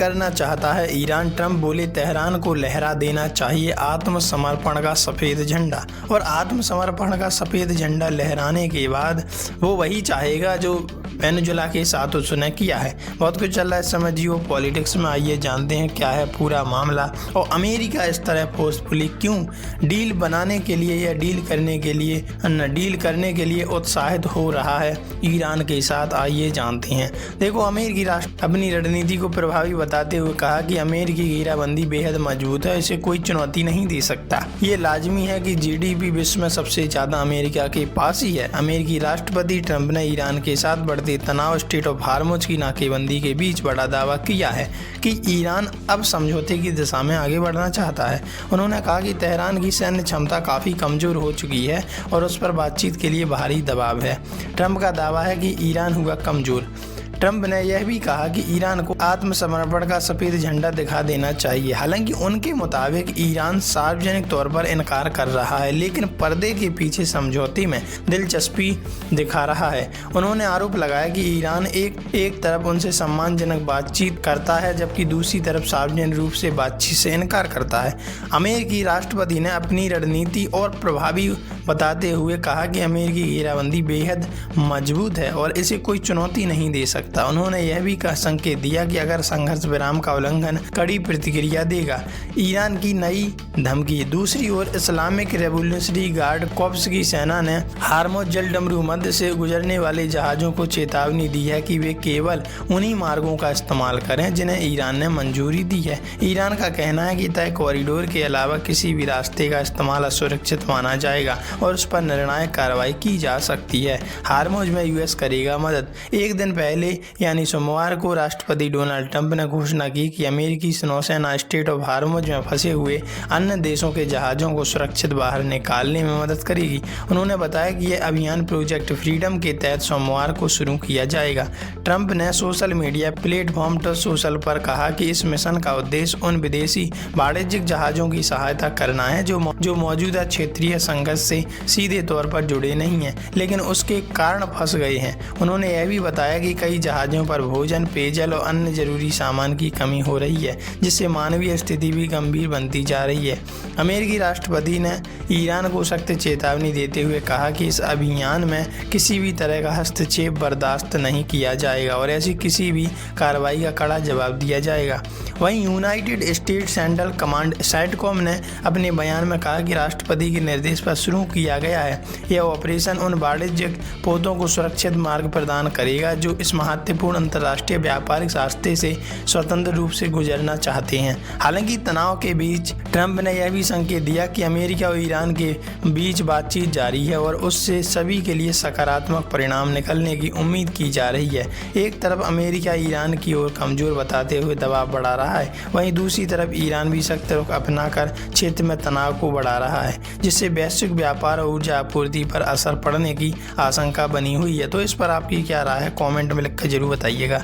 करना चाहता है ईरान। ट्रंप बोले तेहरान को लहरा देना चाहिए आत्मसमर्पण का सफ़ेद झंडा, और आत्मसमर्पण का सफ़ेद झंडा लहराने के बाद वो वही चाहेगा जो वेनेजुएला के साथ उसने किया है। बहुत कुछ चल रहा है इस समय जियो पॉलिटिक्स में, आइए जानते हैं क्या है पूरा मामला और अमेरिका इस तरह फोर्सफुली क्यों डील बनाने के लिए या डील करने के लिए उत्साहित हो रहा है ईरान के साथ, आइए जानते हैं। देखो, अमेरिकी राष्ट्र अपनी रणनीति को प्रभावी बताते हुए कहा कि अमेरिकी घेराबंदी बेहद मजबूत है, इसे कोई चुनौती नहीं दे सकता। ये लाजमी है कि जीडीपी विश्व में सबसे ज्यादा अमेरिका के पास ही है। अमेरिकी राष्ट्रपति ट्रंप ने ईरान के साथ बढ़ते तनाव स्टेट ऑफ हार्मुज की नाकेबंदी के बीच बड़ा दावा किया है कि ईरान अब समझौते की दिशा में आगे बढ़ना चाहता है। उन्होंने कहा कि तेहरान की सैन्य क्षमता काफी कमजोर हो चुकी है और उस पर बातचीत के लिए बाहरी दबाव है। ट्रंप का दावा है कि ईरान हुआ कमजोर। ट्रंप ने यह भी कहा कि ईरान को आत्मसमर्पण का सफ़ेद झंडा दिखा देना चाहिए। हालांकि उनके मुताबिक ईरान सार्वजनिक तौर पर इनकार कर रहा है, लेकिन पर्दे के पीछे समझौते में दिलचस्पी दिखा रहा है। उन्होंने आरोप लगाया कि ईरान एक तरफ उनसे सम्मानजनक बातचीत करता है, जबकि दूसरी तरफ सार्वजनिक रूप से बातचीत से इनकार करता है। अमेरिकी राष्ट्रपति ने अपनी रणनीति और प्रभावी बताते हुए कहा कि अमेरिकी घेराबंदी बेहद मजबूत है और इसे कोई चुनौती नहीं दे सकता। उन्होंने यह भी संकेत दिया कि अगर संघर्ष विराम का उल्लंघन कड़ी प्रतिक्रिया देगा। ईरान की नई धमकी। दूसरी ओर इस्लामिक रेवोल्यूशनरी गार्ड कॉर्प्स की सेना ने हार्मुज जलडमरू मध्य से गुजरने वाले जहाजों को चेतावनी दी है कि वे केवल उन्हीं मार्गों का इस्तेमाल करें जिन्हें ईरान ने मंजूरी दी है। ईरान का कहना है कि तय कॉरिडोर के अलावा किसी भी रास्ते का इस्तेमाल असुरक्षित माना जाएगा और उस पर निर्णायक कार्रवाई की जा सकती है। हार्मुज में यूएस करेगा मदद। एक दिन पहले यानी सोमवार को राष्ट्रपति डोनाल्ड ट्रंप ने घोषणा की कि अमेरिकी नौसेना स्टेट ऑफ हार्मुज में फंसे हुए अन्य देशों के जहाज़ों को सुरक्षित बाहर निकालने में मदद करेगी। उन्होंने बताया कि यह अभियान प्रोजेक्ट फ्रीडम के तहत सोमवार को शुरू किया जाएगा। ट्रंप ने social media platform truth social पर कहा कि इस मिशन का उद्देश्य उन विदेशी वाणिज्यिक जहाज़ों की सहायता करना है जो मौजूदा क्षेत्रीय संघर्ष से सीधे तौर पर जुड़े नहीं हैं, लेकिन उसके कारण फंस गए हैं। उन्होंने यह भी बताया कि कई जहाज़ों पर भोजन, पेयजल और अन्य जरूरी सामान की कमी हो रही है, जिससे मानवीय स्थिति भी गंभीर बनती जा रही है। अमेरिकी राष्ट्रपति ने ईरान को सख्त चेतावनी देते हुए कहा कि इस अभियान में किसी भी तरह का हस्तक्षेप बर्दाश्त नहीं किया जाएगा और ऐसी किसी भी कार्रवाई का कड़ा जवाब दिया जाएगा। वहीं यूनाइटेड स्टेट्स सेंट्रल कमांड साइटकॉम ने अपने बयान में कहा कि राष्ट्रपति के निर्देश पर शुरू किया गया है। यह ऑपरेशन उन वाणिज्यिक पोतों को सुरक्षित मार्ग प्रदान करेगा जो इस महत्वपूर्ण अंतर्राष्ट्रीय व्यापारिक रास्ते से स्वतंत्र रूप से गुजरना चाहते हैं। हालांकि तनाव के बीच ट्रंप ने यह भी संकेत दिया कि अमेरिका और ईरान के बीच बातचीत जारी है और उससे सभी के लिए सकारात्मक परिणाम निकलने की उम्मीद की जा रही है। एक तरफ अमेरिका ईरान की ओर कमजोर बताते हुए दबाव बढ़ा रहा है, वहीं दूसरी तरफ ईरान भी सख्त रुख अपनाकर क्षेत्र में तनाव को बढ़ा रहा है, जिससे वैश्विक व्यापार और ऊर्जा आपूर्ति पर असर पड़ने की आशंका बनी हुई है। तो इस पर आपकी क्या राय है, कमेंट में लिखकर जरूर बताइएगा।